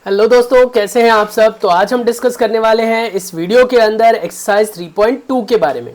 Hello दोस्तों, कैसे हैं आप सब। तो आज हम डिस्कस करने वाले हैं इस वीडियो के अंदर एक्सरसाइज 3.2 के बारे में।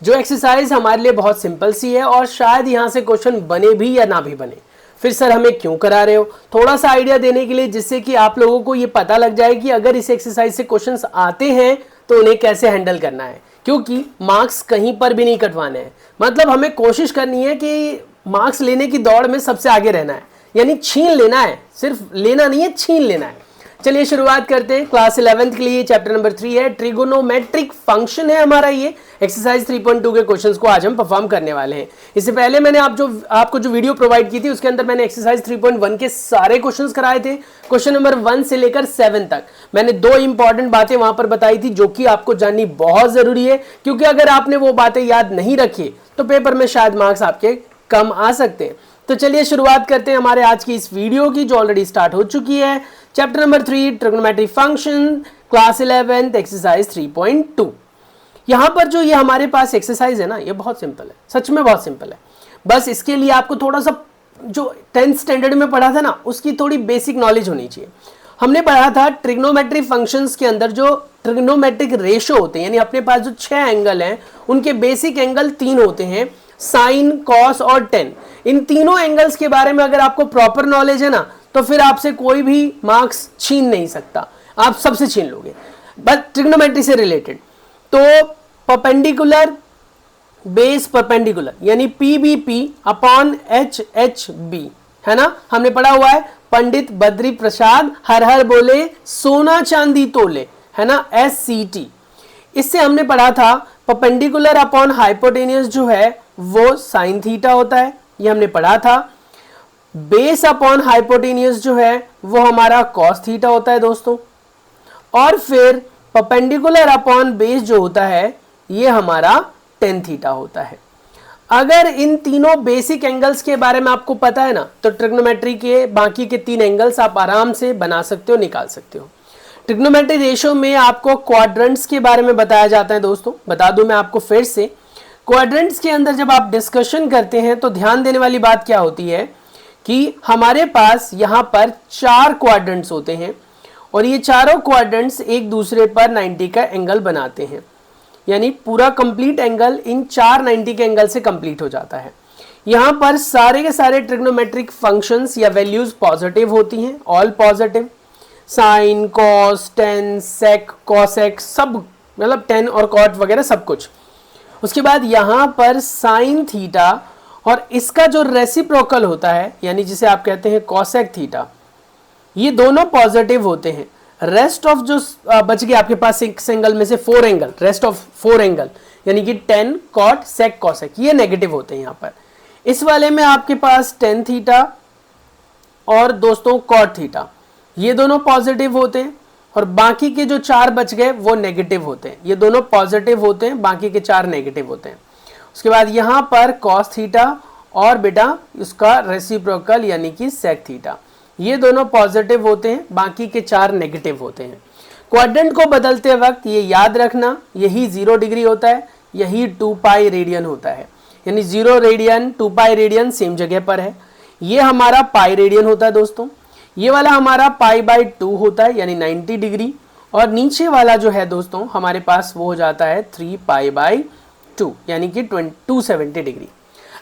जो एक्सरसाइज हमारे लिए बहुत सिंपल सी है और शायद यहाँ से क्वेश्चन बने भी या ना भी बने। फिर सर हमें क्यों करा रहे हो, थोड़ा सा आइडिया देने के लिए, जिससे कि आप लोगों को ये पता लग जाए कि अगर इस एक्सरसाइज से क्वेश्चंस आते हैं तो उन्हें कैसे हैंडल करना है। क्योंकि मार्क्स कहीं पर भी नहीं कटवाने हैं, मतलब हमें कोशिश करनी है कि मार्क्स लेने की दौड़ में सबसे आगे रहना है, यानी छीन लेना है, सिर्फ लेना नहीं है, छीन लेना है। चलिए शुरुआत करते हैं। क्लास 11th के लिए चैप्टर नंबर 3 है, ट्रिगोनोमेट्रिक फंक्शन है हमारा। ये एक्सरसाइज 3.2 के क्वेश्चंस को आज हम परफॉर्म करने वाले हैं। इससे पहले मैंने आपको जो वीडियो प्रोवाइड की थी उसके अंदर मैंने एक्सरसाइज 3.1 के सारे क्वेश्चंस कराए थे। क्वेश्चन नंबर 1 से लेकर 7 तक मैंने 2 इंपॉर्टेंट बातें वहां पर बताई थी जो कि आपको जाननी बहुत जरूरी है, क्योंकि अगर आपने वो बातें याद नहीं रखी तो पेपर में शायद मार्क्स आपके कम आ सकते हैं। तो चलिए शुरुआत करते हैं हमारे आज की इस वीडियो की, जो ऑलरेडी स्टार्ट हो चुकी है। Chapter number 3 trigonometric function, class 11 exercise 3.2। यहां पर जो ये हमारे पास एक्सरसाइज है ना, ये बहुत सिंपल है, सच में बहुत सिंपल है। बस इसके लिए आपको थोड़ा सा जो 10th स्टैंडर्ड में पढ़ा था ना, उसकी थोड़ी बेसिक नॉलेज होनी चाहिए। हमने पढ़ा था ट्रिग्नोमेट्रिक फंक्शंस के अंदर जो ट्रिग्नोमेट्रिक रेशो होते हैं, यानी अपने पास जो 6 एंगल हैं उनके बेसिक एंगल 3 होते हैं, साइन, कॉस और टेन। इन तीनों एंगल्स के बारे में अगर आपको प्रॉपर नॉलेज है ना, तो फिर आपसे कोई भी मार्क्स छीन नहीं सकता, आप सबसे छीन लोगे। बट ट्रिग्नोमेट्री से रिलेटेड तो परपेंडिकुलर बेस परपेंडिकुलर यानी PBP अपॉन HHB है ना, हमने पढ़ा हुआ है। पंडित बद्री प्रसाद हर हर बोले सोना चांदी तोले, है ना, SCT। इससे हमने पढ़ा था परपेंडिकुलर अपॉन हाइपोटेनियस जो है वो साइन थीटा होता है, ये हमने पढ़ा था। बेस अपॉन हाइपोटेनियस जो है वो हमारा कॉस थीटा होता है दोस्तों। और फिर परपेंडिकुलर अपॉन बेस जो होता है ये हमारा टेन थीटा होता है। अगर इन तीनों बेसिक एंगल्स के बारे में आपको पता है ना, तो ट्रिग्नोमेट्री के बाकी के 3 एंगल्स आप आराम से बना सकते हो, निकाल सकते हो। ट्रिग्नोमेट्री रेशियो में आपको क्वाड्रेंट्स के बारे में बताया जाता है दोस्तों। बता दूं मैं आपको फिर से, क्वाड्रेंट्स के अंदर जब आप डिस्कशन करते हैं तो ध्यान देने वाली बात क्या होती है कि हमारे पास यहाँ पर 4 क्वाड्रेंट्स होते हैं और ये चारों क्वाड्रेंट्स एक दूसरे पर 90 का एंगल बनाते हैं, यानी पूरा कंप्लीट एंगल इन 4 90 के एंगल से कंप्लीट हो जाता है। यहाँ पर सारे के सारे ट्रिग्नोमेट्रिक फंक्शंस या वैल्यूज पॉजिटिव होती हैं, all positive. Sine, cos, tan, sec, cosec सब, मतलब टेन और कॉट वगैरह सब कुछ। उसके बाद यहाँ पर साइन थीटा और इसका जो रेसिप्रोकल होता है, यानी जिसे आप कहते हैं कॉसेक थीटा, ये दोनों पॉजिटिव होते हैं। रेस्ट ऑफ जो बच गए आपके पास 6 एंगल में से 4 एंगल, रेस्ट ऑफ 4 एंगल यानी कि टेन, कॉट, सेक, कॉसेक, ये नेगेटिव होते हैं। यहाँ पर इस वाले में आपके पास टेन थीटा और दोस्तों कॉट थीटा, ये दोनों पॉजिटिव होते हैं और बाकी के जो 4 बच गए वो नेगेटिव होते हैं। ये दोनों पॉजिटिव होते हैं, बाकी के 4 नेगेटिव होते हैं। उसके बाद यहाँ पर कॉस थीटा और बेटा उसका रेसिप्रोकल यानी कि सेक थीटा, ये दोनों पॉजिटिव होते हैं, बाकी के 4 नेगेटिव होते हैं। क्वाड्रेंट को बदलते वक्त ये याद रखना, यही 0 डिग्री होता है, यही 2 पाई रेडियन होता है, यानी 0 रेडियन 2 पाई रेडियन सेम जगह पर है। ये हमारा पाई रेडियन होता है दोस्तों, ये वाला हमारा π/2 होता है यानी 90 डिग्री, और नीचे वाला जो है दोस्तों हमारे पास वो हो जाता है 3π/2 यानी कि 270 डिग्री।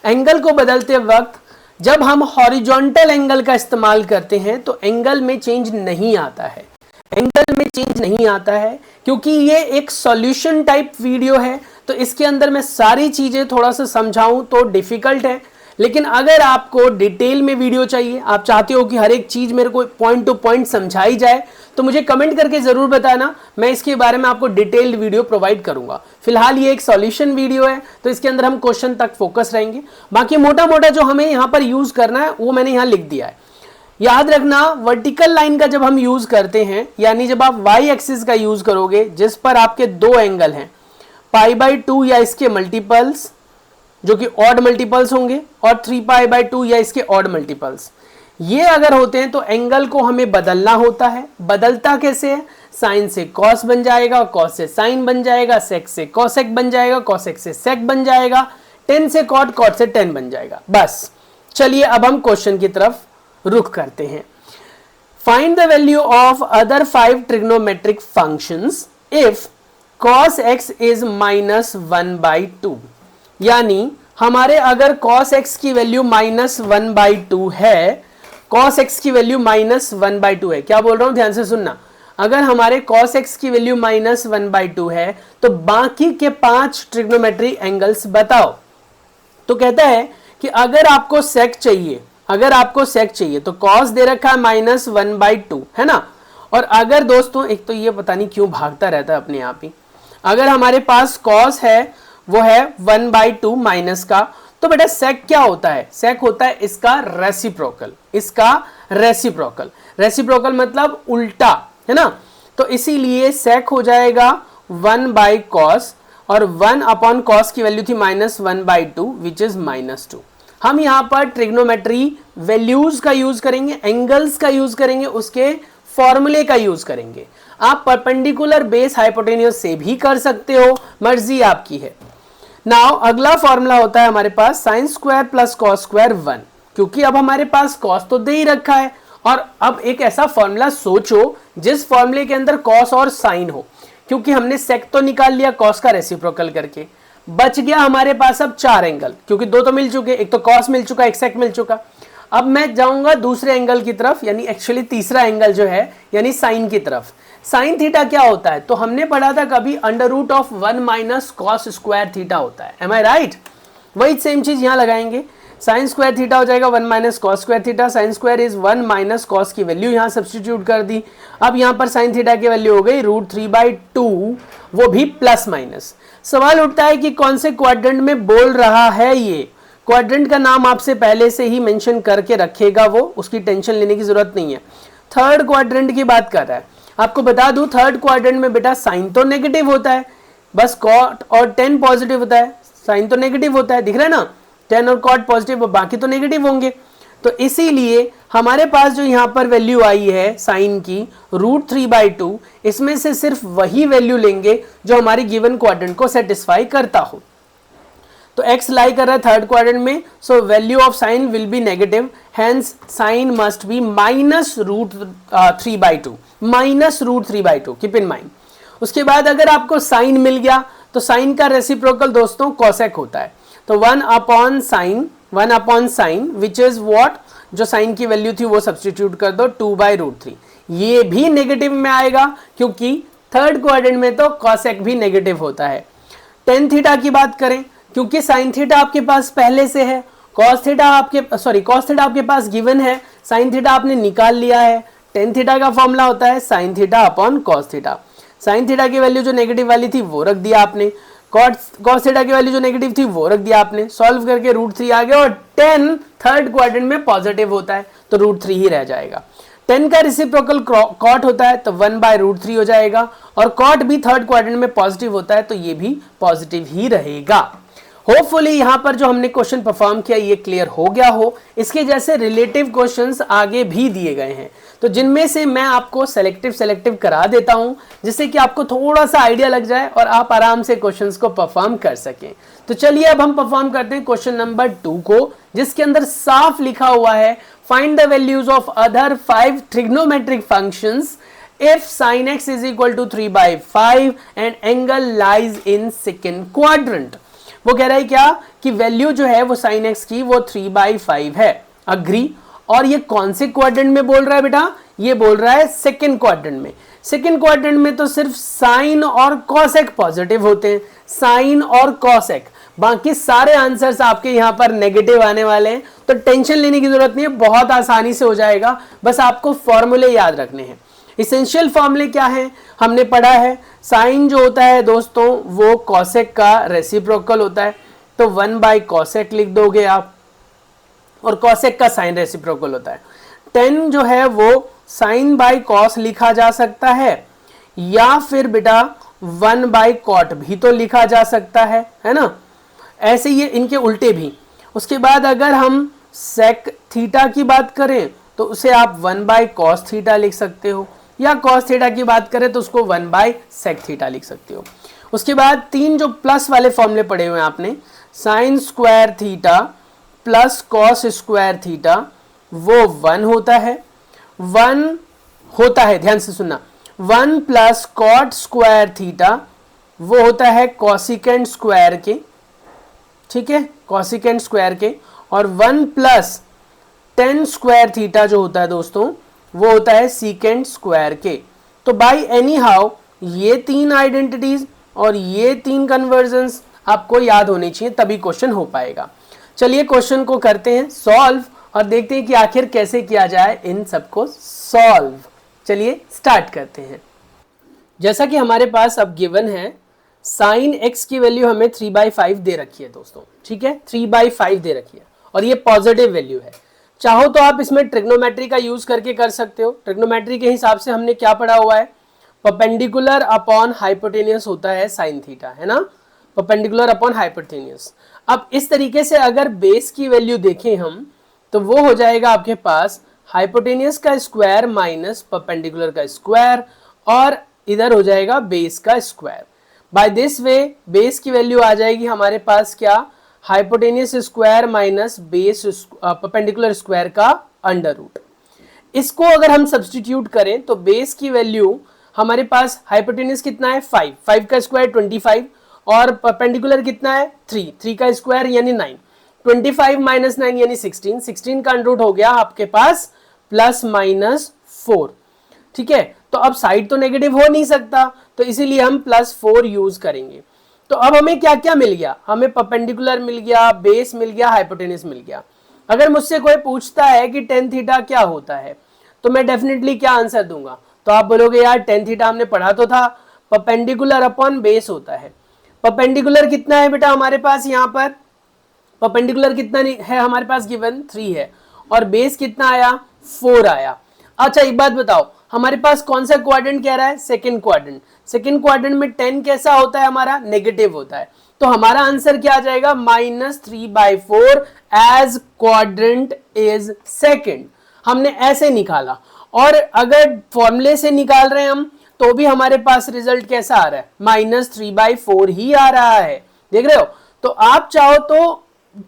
एंगल को बदलते वक्त जब हम हॉरिजॉन्टल एंगल का इस्तेमाल करते हैं तो एंगल में चेंज नहीं आता है, एंगल में चेंज नहीं आता है, क्योंकि ये एक सॉल्यूशन टाइप वीडियो है, तो इसके अंदर मैं सारी चीजें थोड़ा सा समझाऊं तो डिफिकल्ट है। लेकिन अगर आपको डिटेल में वीडियो चाहिए, आप चाहते हो कि हर एक चीज मेरे को पॉइंट टू पॉइंट समझाई जाए, तो मुझे कमेंट करके जरूर बताना, मैं इसके बारे में आपको डिटेल्ड वीडियो प्रोवाइड करूंगा। फिलहाल ये एक सॉल्यूशन वीडियो है, तो इसके अंदर हम क्वेश्चन तक फोकस रहेंगे। बाकी मोटा मोटा जो हमें यहाँ पर यूज करना है वो मैंने यहाँ लिख दिया है। याद रखना, वर्टिकल लाइन का जब हम यूज करते हैं, यानी जब आप वाई एक्सिस का यूज करोगे जिस पर आपके 2 एंगल हैं, π/2 या इसके मल्टीपल्स जो कि ऑड मल्टीपल्स होंगे और 3π/2 या इसके ऑड मल्टीपल्स, ये अगर होते हैं तो एंगल को हमें बदलना होता है। बदलता कैसे है? साइन से कॉस बन जाएगा, कॉस से साइन बन जाएगा, सेक से कॉसेक बन जाएगा, कॉसेक से सेक बन जाएगा, टेन से कॉट, कॉट से टेन बन जाएगा। बस चलिए अब हम क्वेश्चन की तरफ रुख करते हैं। Find the value of other 5 trigonometric functions if cos x is -1/2। यानी हमारे अगर cos x की वैल्यू -1/2 है, cos x की वैल्यू -1/2 है, क्या बोल रहा हूं ध्यान से सुनना, अगर हमारे cos x की वैल्यू -1/2 है तो बाकी के 5 ट्रिग्नोमेट्री एंगल्स बताओ। तो कहता है कि अगर आपको sec चाहिए, अगर आपको sec चाहिए तो cos दे रखा है -1/2, है ना। और अगर दोस्तों, एक तो ये पता नहीं क्यों भागता रहता है अपने आप ही, अगर हमारे पास cos है वो है 1/2 माइनस का, तो बेटा sec क्या होता है, sec होता है इसका रेसिप्रोकल, इसका रेसिप्रोकल, रेसिप्रोकल मतलब उल्टा, है ना। तो इसीलिए sec हो जाएगा 1/cos, और 1/cos की वैल्यू थी -1/2 विच इज -2। हम यहां पर ट्रिग्नोमेट्री वैल्यूज का यूज करेंगे, एंगल्स का यूज करेंगे, उसके फॉर्मूले का यूज करेंगे। आप परपेंडिकुलर बेस हाइपोटेन्यूज से भी कर सकते हो, मर्जी आपकी है। नाउ अगला फॉर्मूला होता है हमारे पास sine square plus cos square 1, क्योंकि अब हमारे पास कॉस तो दे ही रखा है, और अब एक ऐसा फॉर्मूला सोचो जिस फॉर्मूले के अंदर कॉस और साइन हो, क्योंकि हमने सेक तो निकाल लिया कॉस का रेसिप्रोकल करके, बच गया हमारे पास अब 4 एंगल, क्योंकि 2 तो मिल चुके, एक तो कॉस मिल चुका, एक सेक मिल चुका। अब मैं जाऊंगा दूसरे एंगल की तरफ, यानी एक्चुअली तीसरा एंगल जो है यानी साइन की तरफ। साइन थीटा क्या होता है, तो हमने पढ़ा था कभी √1 माइनस कॉस स्क्वायर थीटा होता है, एम आई राइट। वही सेम चीज यहां लगाएंगे, साइन स्क्वायर थीटा हो जाएगा 1 minus cos square theta, sine square is 1 minus cos की वैल्यू यहां सब्स्टिट्यूट कर दी। अब यहां पर साइन थीटा की वैल्यू हो गई √3/2, वो भी प्लस माइनस। सवाल उठता है कि कौन से क्वाड्रेंट में बोल रहा है ये, क्वाड्रेंट का नाम आपसे पहले से ही मेंशन करके रखेगा वो, उसकी टेंशन लेने की जरूरत नहीं है। थर्ड क्वाड्रेंट की बात कर रहा है, आपको बता दूं थर्ड क्वाड्रेंट में बेटा साइन तो नेगेटिव होता है, बस कॉट और टेन पॉजिटिव होता है, साइन तो नेगेटिव होता है, दिख रहा है ना, टेन और कॉट पॉजिटिव, बाकी तो नेगेटिव होंगे। तो इसीलिए हमारे पास जो यहां पर वैल्यू आई है साइन की √3/2, इसमें से सिर्फ वही वैल्यू लेंगे जो हमारी गिवन क्वाड्रेंट को सेटिस्फाई करता हो। तो x लाई कर रहा है थर्ड क्वाड्रेंट में, so value of sine will be negative, hence sine must be -√3/2, -√3/2, keep in mind. उसके बाद अगर आपको साइन मिल गया तो साइन का रेसिप्रोकल दोस्तों कोसेक होता है, तो 1/sin विच इज व्हाट, जो साइन की वैल्यू थी वो सब्स्टिट्यूट कर दो 2/√3। ये भी नेगेटिव में आएगा क्योंकि थर्ड क्वाड्रेंट में तो कोसेक भी नेगेटिव होता है। टेन थीटा की बात करें, क्योंकि साइन थीटा आपके पास पहले से है, कॉस थीटा आपके पास गिवन है, साइन थीटा आपने निकाल लिया है। टेन थीटा का फॉर्मूला होता है sine theta upon cos theta. Sine theta की वैल्यू जो नेगेटिव वाली थी वो रख दिया आपने, कॉस थीटा की वैल्यू जो नेगेटिव थी वो रख दिया आपने, सॉल्व करके √3 आ गया, और 10 थर्ड क्वाड्रेंट में पॉजिटिव होता है तो √3 ही रह जाएगा। 10 का रेसिप्रोकल कॉट होता है तो 1/√3 हो जाएगा, और कॉट भी थर्ड क्वाड्रेंट में पॉजिटिव होता है तो ये भी पॉजिटिव ही रहेगा। होपफुली यहां पर जो हमने क्वेश्चन परफॉर्म किया ये क्लियर हो गया हो। इसके जैसे रिलेटिव क्वेश्चंस आगे भी दिए गए हैं, तो जिनमें से मैं आपको सेलेक्टिव करा देता हूं, जिससे कि आपको थोड़ा सा आइडिया लग जाए और आप आराम से क्वेश्चंस को परफॉर्म कर सकें। तो चलिए अब हम परफॉर्म करते हैं क्वेश्चन नंबर 2 को, जिसके अंदर साफ लिखा हुआ है find the values of other 5 trigonometric functions if sin x is equal to 3/5 and angle lies in second quadrant। वो कह रहा है क्या कि वैल्यू जो है वो sin x की वो 3/5 है, अग्री। और ये कौन से क्वाड्रेंट में बोल रहा है बेटा, ये बोल रहा है सेकंड क्वाड्रेंट में। सेकंड क्वाड्रेंट में तो सिर्फ साइन और कॉसेक पॉजिटिव होते हैं, साइन और कॉसेक, बाकी सारे आंसर्स आपके यहां पर नेगेटिव आने वाले हैं, तो टेंशन लेने की जरूरत नहीं है, बहुत आसानी से हो जाएगा, बस आपको फॉर्मूले याद रखने हैं। इसेंशियल फॉर्मूले क्या है हमने पढ़ा है, साइन जो होता है दोस्तों वो कॉसेक का रेसिप्रोकल होता है, तो 1/कॉसेक लिख दोगे आप, और कॉसेक का साइन रेसिप्रोकल होता है। 10 जो है वो sin/cos लिखा जा सकता है, या फिर बेटा 1/cot भी तो लिखा जा सकता है ना, ऐसे ये इनके उल्टे भी। उसके बाद अगर हम sec थीटा की बात करें तो उसे आप 1/cos थीटा लिख सकते हो, या cos थीटा की बात करें तो उसको 1/sec थीटा लिख सकते हो। उसके बाद 3 जो प्लस वाले फॉर्मूले पढ़े हुए हैं आपने, sin square theta plus cos square theta, वो 1 होता है, 1 होता है, ध्यान से सुनना, 1 प्लस कॉट स्क्वायर थीटा वो होता है कॉसिकेंट स्क्वायर के, ठीक है, कॉसिकेंट स्क्वायर के, और 1 प्लस टेन स्क्वायर थीटा जो होता है दोस्तों वो होता है सीकेंट स्क्वायर के। तो बाय एनी हाउ ये तीन आइडेंटिटीज और ये तीन कन्वर्जन्स आपको याद होनी चाहिए, तभी क्वेश्चन हो पाएगा। चलिए क्वेश्चन को करते हैं सॉल्व और देखते हैं कि आखिर कैसे किया जाए इन सबको सॉल्व। चलिए स्टार्ट करते हैं। जैसा कि हमारे पास अब गिवन है साइन x की वैल्यू हमें 3/5 दे रखी है दोस्तों, ठीक है, 3/5 दे रखी है और ये पॉजिटिव वैल्यू है। चाहो तो आप इसमें ट्रिग्नोमेट्री का यूज करके कर सकते हो। ट्रिग्नोमेट्री के हिसाब से हमने क्या पढ़ा हुआ है, परपेंडिकुलर अपॉन हाइपोटेनियस होता है साइन थीटा, है ना, परपेंडिकुलर अपॉन हाइपोटेनियस। अब इस तरीके से अगर बेस की वैल्यू देखें हम तो वो हो जाएगा आपके पास हाइपोटेनियस का स्क्वायर माइनस परपेंडिकुलर का स्क्वायर और इधर हो जाएगा बेस का square. By this way base की वैल्यू आ जाएगी हमारे पास क्या, hypotenuse square minus base perpendicular square का अंडर रूट। इसको अगर हम सब्स्टिट्यूट करें तो बेस की वैल्यू हमारे पास हाइपोटेनियस कितना है 5, 5 का स्क्वायर 25 और परपेंडिकुलर कितना है 3, 3 का स्क्वायर यानी 9, 25 माइनस 9 यानी 16, 16 का अंडर रूट हो गया आपके पास प्लस माइनस 4, ठीक है। तो अब साइड तो नेगेटिव हो नहीं सकता तो इसीलिए हम +4 यूज करेंगे। तो अब हमें क्या क्या मिल गया, हमें परपेंडिकुलर मिल गया, बेस मिल गया, हाइपोटेनियस मिल गया। अगर मुझसे कोई पूछता है कि टेन थीटा क्या होता है तो मैं डेफिनेटली क्या आंसर दूंगा, तो आप बोलोगे यार टेन थीटा हमने पढ़ा तो था, परपेंडिकुलर अपॉन बेस होता है। परपेंडिकुलर कितना है बेटा हमारे पास, यहाँ पर परपेंडिकुलर कितना है हमारे पास गिवन 3 है और बेस कितना आया 4 आया। अच्छा एक बात बताओ, हमारे पास कौन सा क्वाड्रेंट कह रहा है, सेकंड क्वाड्रेंट। सेकंड क्वाड्रेंट में 10 कैसा होता है हमारा, नेगेटिव होता है। तो हमारा आंसर क्या आ जाएगा -3/4 एज क्वाड्रेंट इज सेकंड। हमने ऐसे निकाला और अगर फॉर्मूले से निकाल रहे हैं हम तो भी हमारे पास रिजल्ट कैसा आ रहा है, -3/4 ही आ रहा है, देख रहे हो। तो आप चाहो तो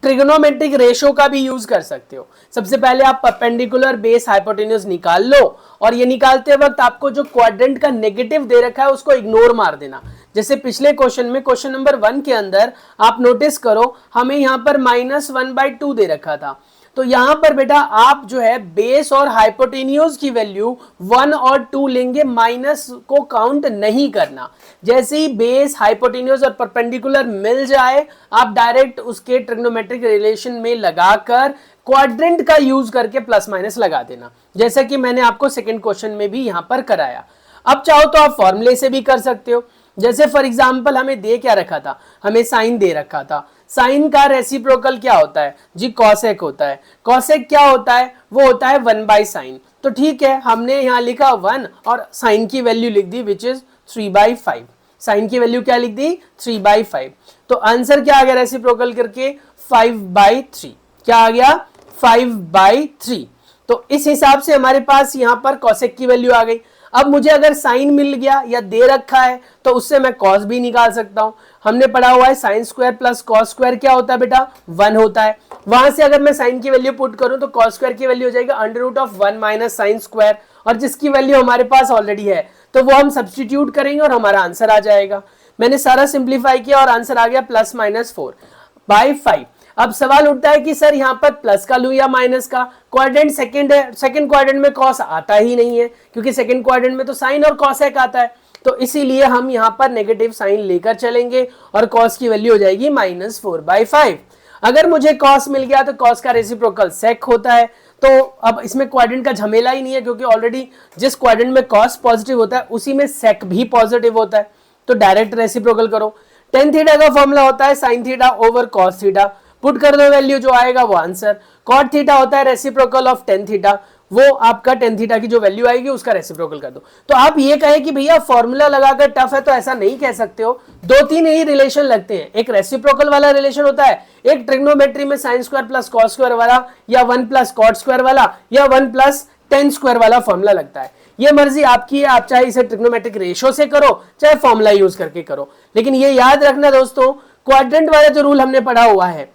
ट्रिग्नोमेट्रिक रेशो का भी यूज कर सकते हो। सबसे पहले आप परपेंडिकुलर बेस हाइपोटेन्यूज निकाल लो और ये निकालते वक्त आपको जो क्वाड्रेंट का नेगेटिव दे रखा है उसको इग्नोर मार देना। जैसे पिछले क्वेश्चन में क्वेश्चन नंबर 1 के अंदर आप नोटिस करो हमें यहाँ पर -1/2 दे रखा था। तो यहां पर बेटा आप जो है बेस और हाइपोटेन्यूज की वैल्यू 1 और 2 लेंगे, माइनस को काउंट नहीं करना। जैसे ही बेस हाइपोटेन्यूज और परपेंडिकुलर मिल जाए आप डायरेक्ट उसके ट्रिग्नोमेट्रिक रिलेशन में लगाकर क्वाड्रेंट का यूज करके प्लस माइनस लगा देना, जैसा कि मैंने आपको सेकंड क्वेश्चन में भी यहां पर कराया। अब चाहो तो आप फॉर्मूले से भी कर सकते हो। जैसे फॉर एग्जांपल हमें दे क्या रखा था, हमें साइन दे रखा था। साइन का रेसिप्रोकल क्या होता है जी, कॉसेक होता है। कॉसेक क्या होता है, वो होता है 1/sin। तो ठीक है, हमने यहाँ लिखा 1 और साइन की वैल्यू लिख दी विच इज 3/5। साइन की वैल्यू क्या लिख दी 3/5। तो आंसर क्या आ गया रेसिप्रोकल करके 5/3। क्या आ गया 5/3। तो इस हिसाब से हमारे पास यहाँ पर कॉसेक की वैल्यू आ गई। अब मुझे अगर साइन मिल गया या दे रखा है तो उससे मैं कॉस भी निकाल सकता हूं। हमने पढ़ा हुआ है sign square plus cos square क्या होता है बेटा 1 होता है। वहां से अगर मैं साइन की वैल्यू पुट करूं तो कॉस स्क्वायर की वैल्यू हो जाएगा √1 माइनस साइन स्क्वायर, और जिसकी वैल्यू हमारे पास ऑलरेडी है तो वो हम सब्सटीट्यूट करेंगे और हमारा आंसर आ जाएगा। मैंने सारा सिंप्लीफाई किया और आंसर आ गया +-4/5। अब सवाल उठता है कि सर यहाँ पर प्लस का लूं या माइनस का। क्वाड्रेंट सेकंड है, सेकंड क्वाड्रेंट में कॉस आता ही नहीं है क्योंकि सेकंड क्वाड्रेंट में तो साइन और कॉसेक आता है। तो इसीलिए हम यहाँ पर नेगेटिव साइन लेकर चलेंगे और कॉस की वैल्यू हो जाएगी -4/5। अगर मुझे कॉस मिल गया तो कॉस का रेसिप्रोकल सेक होता है। तो अब इसमें क्वाड्रेंट का झमेला ही नहीं है क्योंकि ऑलरेडी जिस क्वाड्रेंट में कॉस पॉजिटिव होता है उसी में सेक भी पॉजिटिव होता है। तो डायरेक्ट रेसिप्रोकल करो। टेन थीटा का फॉर्मूला होता है sine theta over cos theta. Put कर दो वैल्यू, जो आएगा वो आंसर। कॉट थीटा होता है रेसिप्रोकल ऑफ टेन थीटा, वो आपका टेन थीटा की जो वैल्यू आएगी उसका रेसिप्रोकल कर दो। तो आप ये कहें कि भैया फॉर्मूला लगाकर टफ है, तो ऐसा नहीं कह सकते हो। 2-3 ही रिलेशन लगते हैं। एक रेसिप्रोकल वाला रिलेशन होता है, एक ट्रिग्नोमेट्री में sign square plus cos square वाला, या 1 प्लस कॉट स्क्वायर वाला, या 1 प्लस टेन स्क्वायर वाला फॉर्मूला लगता है। ये मर्जी आपकी है, आप चाहे इसे ट्रिग्नोमेट्रिक रेशो से करो चाहे फॉर्मूला यूज करके करो। लेकिन ये याद रखना दोस्तों, क्वाड्रेंट वाला जो रूल हमने पढ़ा हुआ है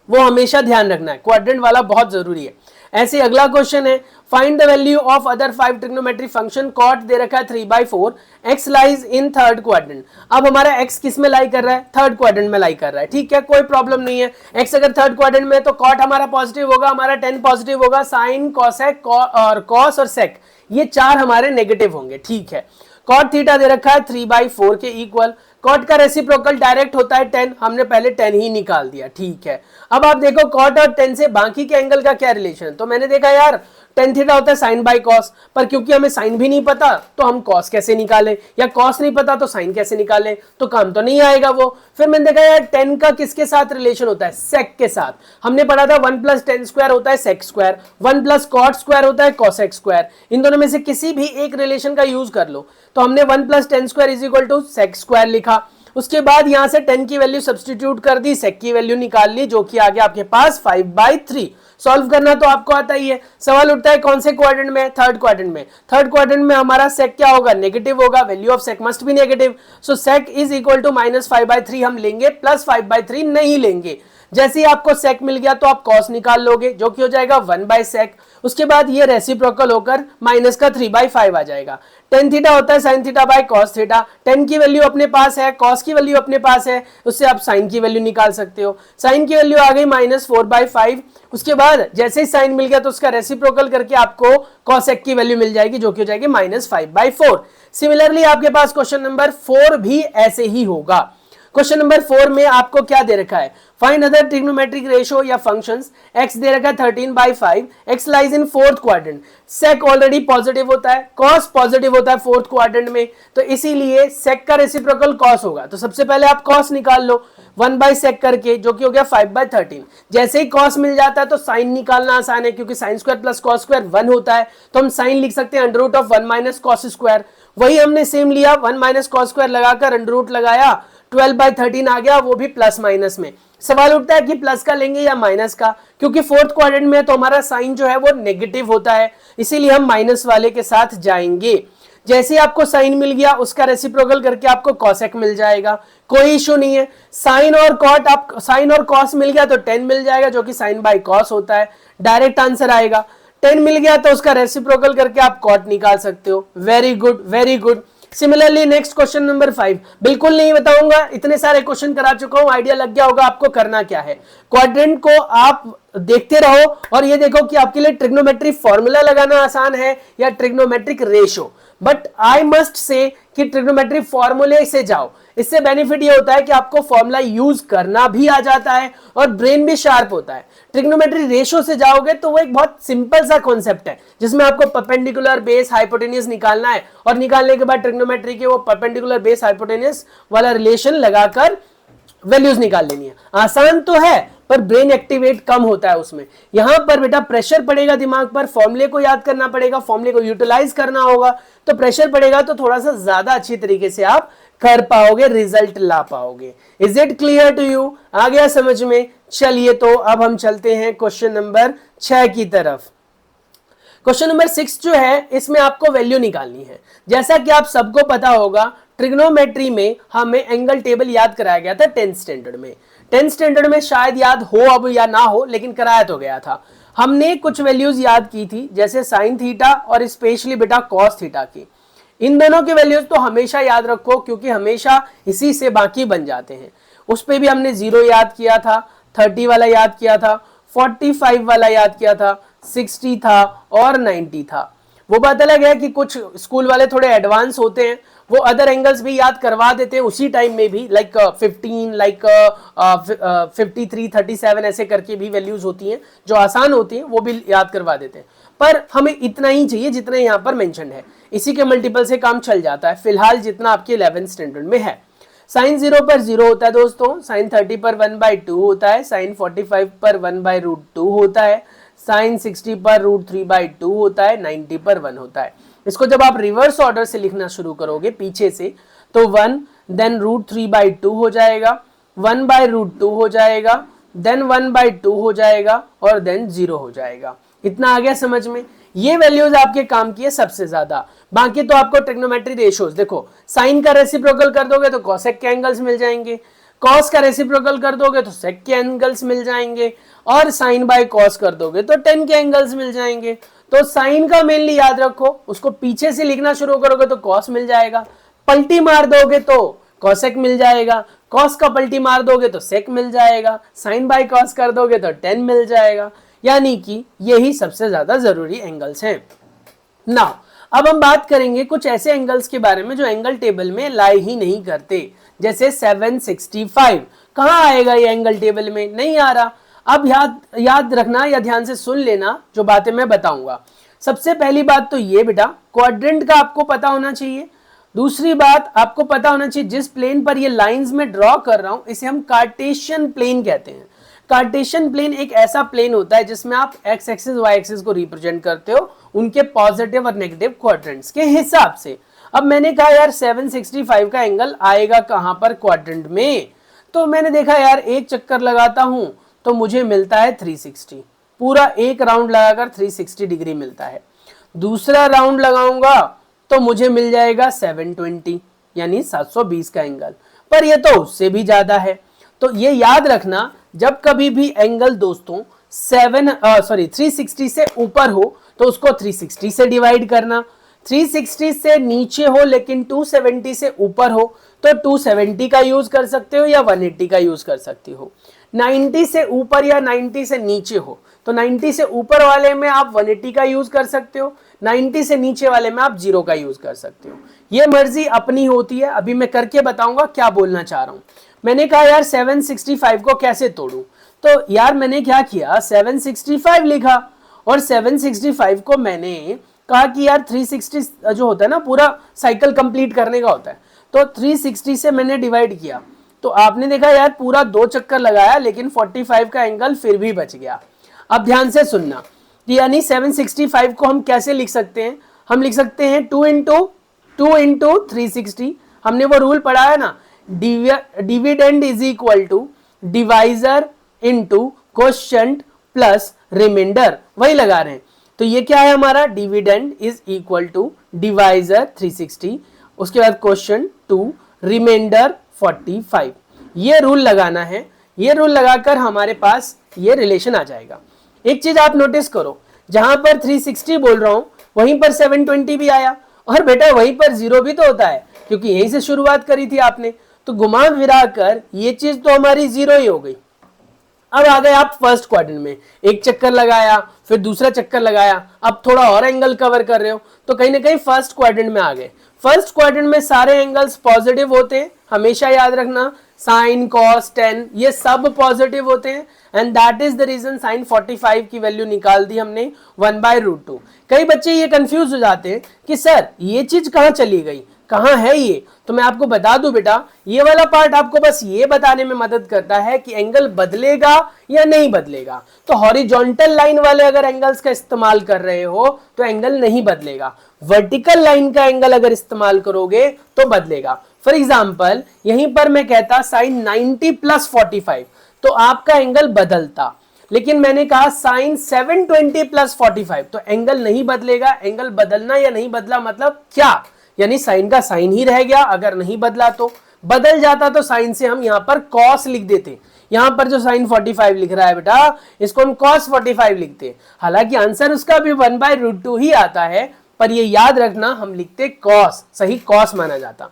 वो हमेशा ध्यान रखना है। क्वाड्रेंट वाला बहुत जरूरी है। ऐसे अगला क्वेश्चन है, find the value of other 5 trigonometry function. Cot दे रखा है 3/4, x lies in third quadrant. अब हमारा एक्स किस में लाई कर रहा है? थर्ड क्वाड्रेंट में लाई कर रहा है, ठीक है, कोई प्रॉब्लम नहीं है। एक्स अगर थर्ड क्वाड्रेंट में है तो कॉट हमारा पॉजिटिव होगा, हमारा 10 पॉजिटिव होगा, साइन कॉसेक और कॉस और सेक ये 4 हमारे नेगेटिव होंगे, ठीक है। कॉट थीटा दे रखा है 3/4 के इक्वल। कॉट का रेसिप्रोकल डायरेक्ट होता है 10, हमने पहले 10 ही निकाल दिया, ठीक है। अब आप देखो कॉट और 10 से बाकी के एंगल का क्या रिलेशन, तो मैंने देखा यार tan थीटा होता है साइन बाई कॉस, पर क्योंकि हमें साइन भी नहीं पता तो हम कॉस कैसे निकालें, या कॉस नहीं पता तो साइन कैसे निकालें, तो काम तो नहीं आएगा वो। फिर मैंने देखा यार tan का किसके साथ रिलेशन होता है? सेक के साथ। हमने पढ़ा था 1 + tan स्क्वायर होता है सेक स्क्वायर, 1 + cot स्क्वायर होता है cosec स्क्वायर। इन दोनों में से किसी भी एक रिलेशन का यूज कर लो, तो हमने 1 + tan स्क्वायर = सेक स्क्वायर लिखा। उसके बाद यहां से 10 की वैल्यू सब्स्टिट्यूट कर दी, सेक की वैल्यू निकाल ली, जो कि आ गया आपके पास 5/3। सॉल्व करना तो आपको आता ही है। सवाल उठता है कौन से क्वाड्रेंट में? थर्ड क्वाड्रेंट में। थर्ड क्वाड्रेंट में हमारा सेक क्या होगा? नेगेटिव होगा, value of sec must be negative, so sec is equal to -5/3 हम लेंगे, प्लस 5/3 नहीं लेंगे। जैसे ही आपको सेक मिल गया तो आप कॉस निकाल लोगे, जो कि हो जाएगा 1/sec। उसके बाद ये रेसिप्रोकल होकर माइनस का 3/5 आ जाएगा। tan थीटा होता है sin theta by cos theta. tan की वैल्यू अपने पास है, cos की वैल्यू अपने पास है, उससे आप sin की वैल्यू निकाल सकते हो। sin की वैल्यू आ गई -4/5। उसके बाद जैसे ही sin मिल गया तो उसका रेसिप्रोकल करके आपको cosec की वैल्यू मिल जाएगी, जो कि हो जाएगी -5/4। सिमिलरली आपके पास क्वेश्चन नंबर 4 भी ऐसे ही होगा। क्वेश्चन नंबर 4 में आपको क्या दे रखा है? फाइंड अदर ट्रिग्नोमेट्रिक रेशियो या फंक्शंस। x दे रखा है 13/5, x lies in fourth quadrant. sec already positive होता है, cos पॉजिटिव होता है फोर्थ क्वाड्रेंट में, तो इसीलिए sec का रेसिप्रोकल cos होगा। तो सबसे पहले आप cos निकाल लो 1/sec करके, जो कि हो गया 5/13। जैसे ही cos मिल जाता है तो sin निकालना आसान है, क्योंकि sin square plus cos square 1 होता है, तो हम sin लिख सकते हैं √1 - cos स्क्वायर। वही हमने सेम लिया, 1 - cos स्क्वायर लगाकर √ लगाया, 12/13 आ गया, वो भी प्लस माइनस में। सवाल उठता है कि प्लस का लेंगे या माइनस का, क्योंकि फोर्थ क्वाड्रेंट में तो हमारा साइन जो है वो नेगेटिव होता है, इसीलिए हम माइनस वाले के साथ जाएंगे। जैसे आपको साइन मिल गया उसका रेसिप्रोकल करके आपको कॉसेक मिल जाएगा, कोई इशू नहीं है। साइन और कॉट, आप साइन और कॉस मिल गया तो 10 मिल जाएगा, जो कि साइन बाई कॉस होता है, डायरेक्ट आंसर आएगा। 10 मिल गया तो उसका रेसिप्रोकल करके आप कॉट निकाल सकते हो। Very good, very good. Similarly next question number 5, बिल्कुल नहीं बताऊंगा, इतने सारे क्वेश्चन करा चुका हूं, आइडिया लग गया होगा आपको करना क्या है। क्वाड्रेंट को आप देखते रहो और ये देखो कि आपके लिए ट्रिग्नोमेट्री फॉर्मूला लगाना आसान है या trigonometric ratio. But I must say कि ट्रिग्नोमेट्री फॉर्मूले से जाओ, इससे बेनिफिट ये होता है कि आपको फॉर्मूला यूज करना भी आ जाता है और ब्रेन भी शार्प होता है। ट्रिग्नोमेट्री रेशो से जाओगे तो वो एक बहुत सिंपल सा कॉन्सेप्ट है, जिसमें आपको परपेंडिकुलर बेस हाइपोटेनियस निकालना है, और निकालने के बाद ट्रिग्नोमेट्री के वो परपेंडिकुलर बेस हाइपोटेनियस वाला रिलेशन लगाकर वैल्यूज निकाल लेनी है। आसान तो है पर ब्रेन एक्टिवेट कम होता है उसमें। यहां पर बेटा प्रेशर पड़ेगा दिमाग पर, फॉर्मूले को याद करना पड़ेगा, फॉर्मूले को यूटिलाइज करना होगा, तो प्रेशर पड़ेगा तो थोड़ा सा ज्यादा अच्छी तरीके से आप कर पाओगे, रिजल्ट ला पाओगे। Is it clear to you? आ गया समझ में? चलिए तो अब हम चलते हैं क्वेश्चन नंबर 6 की तरफ। क्वेश्चन नंबर 6 जो है इसमें आपको वैल्यू निकालनी है। जैसा कि आप सबको पता होगा ट्रिग्नोमेट्री में हमें एंगल टेबल याद कराया गया था 10th स्टैंडर्ड में। 10th स्टैंडर्ड में शायद याद हो अब या ना हो, लेकिन कराया तो गया था। हमने कुछ वैल्यूज याद की थी, जैसे साइन थीटा और स्पेशली बेटा कॉस थीटा की। इन दोनों की वैल्यूज तो हमेशा याद रखो, क्योंकि हमेशा इसी से बाकी बन जाते हैं। उस पे भी हमने 0 याद किया था, 30 वाला याद किया था, 45 वाला याद किया था, 60 था और 90 था। वो बात अलग है कि कुछ स्कूल वाले थोड़े एडवांस होते हैं, वो अदर एंगल्स भी याद करवा देते हैं उसी टाइम में भी, लाइक 15, लाइक 53, 37 ऐसे करके भी वैल्यूज होती हैं जो आसान होती हैं, वो भी याद करवा देते हैं। पर हमें इतना ही चाहिए जितना यहाँ पर मेंशन है, इसी के मल्टीपल से काम चल जाता है फिलहाल जितना आपके 11th स्टैंडर्ड में है। साइन 0 पर 0 होता है दोस्तों, साइन 30 पर 1/2 होता है, साइन 45 पर 1/√2 होता है, साइन 60 पर √3/2 होता है, 90 पर 1 होता है। इसको जब आप रिवर्स ऑर्डर से लिखना शुरू करोगे पीछे से, तो 1 देन √3/2 हो जाएगा, 1/√2 हो जाएगा, देन 1/2 हो जाएगा और देन 0 हो जाएगा। इतना आ गया समझ में? ये वैल्यूज आपके काम की है सबसे ज्यादा। बाकी तो आपको ट्रिग्नोमेट्री रेशियोज देखो, साइन का रेसिप्रोकल कर दोगे तो कॉसेक के एंगल्स मिल जाएंगे, कॉस का रेसिप्रोकल कर दोगे तो सेक के एंगल्स मिल जाएंगे, और साइन बाय कॉस कर दोगे तो टेन के एंगल्स मिल जाएंगे। तो साइन का मेनली याद रखो, उसको पीछे से लिखना शुरू करोगे तो कॉस मिल जाएगा, पलटी मार दोगे तो कॉसेक मिल जाएगा, कॉस का पलटी मार दोगे तो सेक मिल जाएगा, साइन बाय कॉस कर दोगे तो टेन मिल जाएगा। यानी कि यही सबसे ज्यादा जरूरी एंगल्स हैं। नाउ अब हम बात करेंगे कुछ ऐसे एंगल्स के बारे में जो एंगल टेबल में लाई ही नहीं करते, जैसे 765। कहां आएगा ये एंगल टेबल में? नहीं आ रहा। अब याद रखना या ध्यान से सुन लेना जो बातें मैं बताऊंगा। सबसे पहली बात तो ये बेटा, क्वाड्रेंट का आपको पता होना चाहिए। दूसरी बात आपको पता होना चाहिए जिस प्लेन पर ये लाइंस में ड्रॉ कर रहा हूं इसे हम कार्टेशियन प्लेन कहते हैं। कार्टेशियन प्लेन एक ऐसा प्लेन होता है जिसमें आप एक्स एक्सिस वाई एक्सिस को रिप्रेजेंट करते हो उनके पॉजिटिव और नेगेटिव क्वाड्रेंट्स के हिसाब से। अब मैंने कहा यार 765 का एंगल आएगा कहां पर? क्वाड्रेंट में। तो मैंने देखा यार एक चक्कर लगाता हूं तो मुझे मिलता है 360, पूरा एक राउंड लगाकर 360 डिग्री मिलता है। दूसरा राउंड लगाऊंगा तो मुझे मिल जाएगा 720 यानी 720 का एंगल, पर ये तो उससे भी ज्यादा है। तो ये याद रखना जब कभी भी एंगल दोस्तों 360 से ऊपर हो तो उसको 360 से डिवाइड करना, 360 से नीचे हो लेकिन 270 से ऊपर हो तो 270 का यूज कर सकते हो या 180 का यूज कर सकती हो। 90 से ऊपर या 90 से नीचे हो तो 90 से ऊपर वाले में आप 180 का यूज कर सकते हो, 90 से नीचे वाले में आप 0 का यूज कर सकते हो। ये मर्जी अपनी होती है। अभी मैं करके बताऊंगा क्या बोलना चाह रहा हूं। मैंने कहा यार 765 को कैसे तोड़ूं, तो यार मैंने क्या किया, 765 लिखा और 765 को मैंने कहा कि यार 360 जो होता है ना पूरा साइकिल कंप्लीट करने का होता है, तो 360 से मैंने डिवाइड किया तो आपने देखा यार पूरा 2 चक्कर लगाया लेकिन 45 का एंगल फिर भी बच गया। अब ध्यान से सुनना कि यानी 765 को हम कैसे लिख सकते हैं? हम लिख सकते हैं 2 इंटू 360। हमने वो रूल पढ़ा है ना, dividend is equal to divisor into quotient plus remainder, वही लगा रहे हैं। तो ये क्या है हमारा, dividend is equal to divisor 360, उसके बाद क्वोशिएंट 2, रिमाइंडर 45। ये रूल लगाना है। ये रूल लगाकर हमारे पास ये रिलेशन आ जाएगा। एक चीज आप नोटिस करो, जहां पर 360 बोल रहा हूं वहीं पर 720 भी आया, और बेटा वहीं पर 0 भी तो होता है क्योंकि यहीं से शुरुआत करी थी आपने। तो घुमा फिरा कर ये चीज तो हमारी 0 ही हो गई। अब आ गए आप फर्स्ट क्वाड्रेंट में, एक चक्कर लगाया फिर दूसरा चक्कर लगाया, अब थोड़ा और एंगल कवर कर रहे हो तो कहीं ना कहीं फर्स्ट क्वाड्रेंट में आ गए। फर्स्ट क्वाड्रेंट में सारे एंगल्स पॉजिटिव होते हैं, हमेशा याद रखना, साइन कॉस टेन ये सब पॉजिटिव होते हैं, and that is the reason sine 45 की वैल्यू निकाल दी हमने 1/√2। कई बच्चे ये कंफ्यूज हो जाते हैं कि सर ये चीज कहां चली गई, कहां है ये? तो मैं आपको बता दूं बेटा, ये वाला पार्ट आपको बस ये बताने में मदद करता है कि एंगल बदलेगा या नहीं बदलेगा। तो हॉरिजॉन्टल लाइन वाले अगर एंगल्स का इस्तेमाल कर रहे हो तो एंगल नहीं बदलेगा, वर्टिकल लाइन का एंगल अगर इस्तेमाल करोगे तो बदलेगा। फॉर एग्जाम्पल यहीं पर मैं कहता साइन 90 + 45 तो आपका एंगल बदलता, लेकिन मैंने कहा साइन 720 + 45 तो एंगल नहीं बदलेगा। एंगल बदलना या नहीं बदला मतलब क्या, यानी साइन का साइन ही रह गया, अगर नहीं बदला तो। बदल जाता तो साइन से हम यहां पर कॉस लिख देते, यहां पर जो साइन 45 लिख रहा है बेटा इसको हम कॉस 45 लिखते। हालांकि आंसर उसका भी 1/√2 ही आता है, पर ये याद रखना हम लिखते कॉस, सही कॉस माना जाता।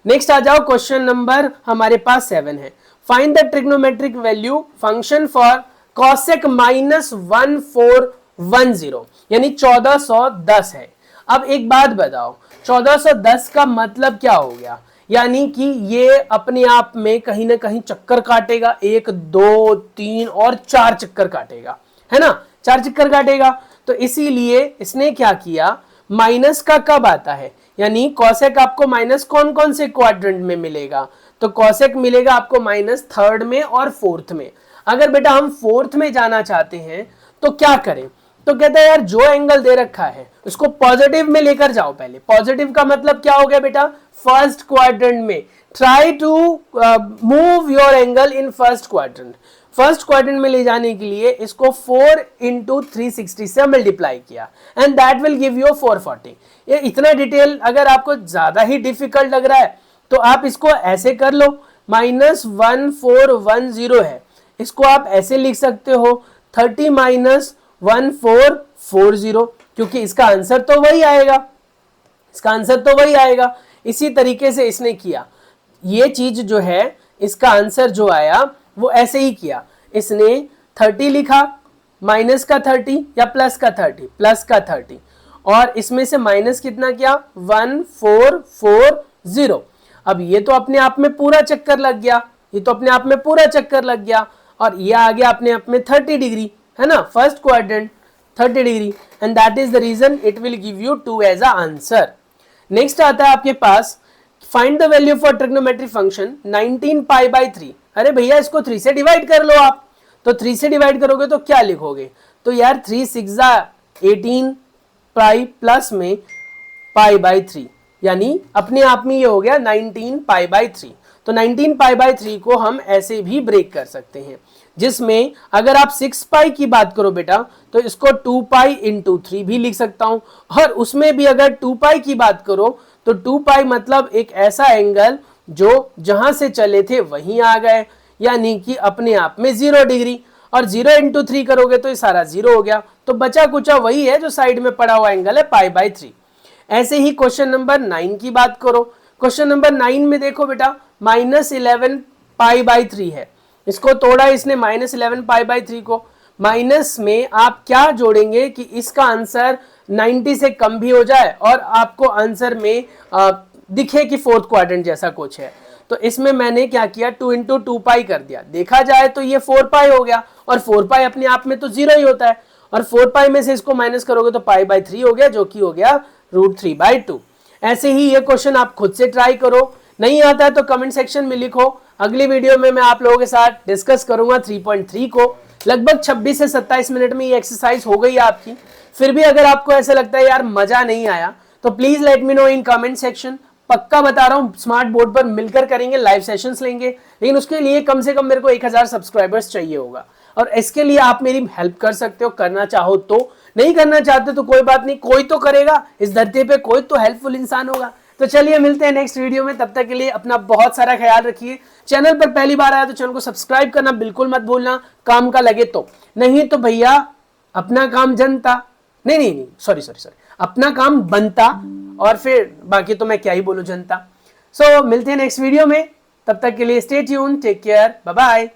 नेक्स्ट आ जाओ, क्वेश्चन नंबर हमारे पास 7 है। Find the trigonometric value function for cosec -1410 यानी 1410 है। अब एक बात बताओ, 1410 का मतलब क्या हो गया? यानी कि ये अपने आप में कहीं ना कहीं चक्कर काटेगा, 1 2 3 और 4 चक्कर काटेगा, है ना, 4 चक्कर काटेगा। तो इसीलिए इसने क्या किया, माइनस का कब आता है, यानी कॉसेक आपको माइनस कौन कौन से क्वाड्रेंट में मिलेगा? तो कॉसेक मिलेगा आपको -3rd में और 4th में। अगर बेटा हम 4th में जाना चाहते हैं तो क्या करें? तो कहता है यार जो एंगल दे रखा है उसको पॉजिटिव में लेकर जाओ। पहले पॉजिटिव का मतलब क्या हो गया बेटा, फर्स्ट क्वाड्रेंट में। Try to move your angle in first quadrant. First quadrant में ले जाने के लिए इसको 4 × 360 से मल्टीप्लाई किया and that will give you 440। ये इतना डिटेल अगर आपको ज्यादा ही डिफिकल्ट लग रहा है तो आप इसको ऐसे कर लो -1410 है, इसको आप ऐसे लिख सकते हो 30 -1440, क्योंकि इसका आंसर तो वही आएगा, इसका आंसर तो वही आएगा। इसी तरीके से इसने किया, ये चीज जो है इसका आंसर जो आया वो ऐसे ही किया, इसने 30 लिखा, माइनस का 30 या प्लस का 30, प्लस का 30, और इसमें से माइनस कितना किया 1440। अब ये तो अपने आप में पूरा चक्कर लग गया, ये तो अपने आप में पूरा चक्कर लग गया, और ये आ गया अपने आप में 30 डिग्री, है ना, first quadrant 30 degree, and that is the reason it will give you 2 as a answer. Next आता है आपके पास, find the value for trigonometry function 19 pi by 3। अरे भैया इसको 3 से डिवाइड कर लो आप, तो 3 से डिवाइड करोगे तो क्या लिखोगे, तो यार 3 6 18 पाई प्लस में पाई बाई 3, यानी अपने आप में ये हो गया 19 पाई बाई 3। तो 19 पाई बाई 3 को हम ऐसे भी ब्रेक कर सकते हैं, जिसमें अगर आप 6 पाई की बात करो बेटा तो इसको 2 पाई इंटू 3 भी लिख सकता हूं, और उसमें भी अगर 2 पाई की बात करो तो 2 पाई मतलब एक ऐसा एंगल जो जहां से चले थे वहीं आ गए, यानी कि अपने आप में 0 डिग्री, और 0 इंटू 3 करोगे तो ये सारा 0 हो गया, तो बचा कुचा वही है जो साइड में पड़ा हुआ एंगल है पाई बाई 3। ऐसे ही क्वेश्चन नंबर 9 की बात करो, क्वेश्चन नंबर 9 में देखो बेटा -11 पाई बाई 3 है, इसको तोड़ा इसने -11 पाई बाई 3 को, माइनस में आप क्या जोड़ेंगे कि इसका आंसर 90 से कम भी हो जाए और आपको आंसर में दिखे कि फोर्थ क्वाड्रेंट जैसा कुछ है। तो इसमें मैंने क्या किया 2 इंटू 2 पाई कर दिया, देखा जाए तो ये 4 पाई हो गया, और 4 पाई अपने आप में तो 0 ही होता है, और 4 पाई में से इसको माइनस करोगे तो पाई बाई 3 हो गया, जो कि हो गया √3/2। ऐसे ही ये क्वेश्चन आप खुद से ट्राई करो, नहीं आता है तो कमेंट सेक्शन में लिखो। अगली वीडियो में मैं आप लोगों के साथ डिस्कस करूंगा 3.3 को। लगभग 26 से 27 मिनट में ये एक्सरसाइज हो गई आपकी। फिर भी अगर आपको ऐसा लगता है यार मजा नहीं आया तो please let me know in comment section. पक्का बता रहा हूं स्मार्ट बोर्ड पर मिलकर करेंगे, लाइव सेशंस लेंगे, लेकिन उसके लिए कम से कम मेरे को 1000 सब्सक्राइबर्स चाहिए होगा, और इसके लिए आप मेरी हेल्प कर सकते हो, करना चाहो तो। नहीं करना चाहते तो कोई बात नहीं, कोई तो करेगा इस धरती पे, कोई तो हेल्पफुल इंसान होगा। तो चलिए मिलते हैं नेक्स्ट वीडियो में, तब तक के लिए अपना बहुत सारा ख्याल रखिए। चैनल पर पहली बार आया तो चैनल को सब्सक्राइब करना बिल्कुल मत भूलना, काम का लगे तो, नहीं तो भैया अपना काम जनता, नहीं सॉरी अपना काम बनता, और फिर बाकी तो मैं क्या ही बोलूं जनता। सो मिलते हैं नेक्स्ट वीडियो में, तब तक के लिए stay tune, take care, bye bye.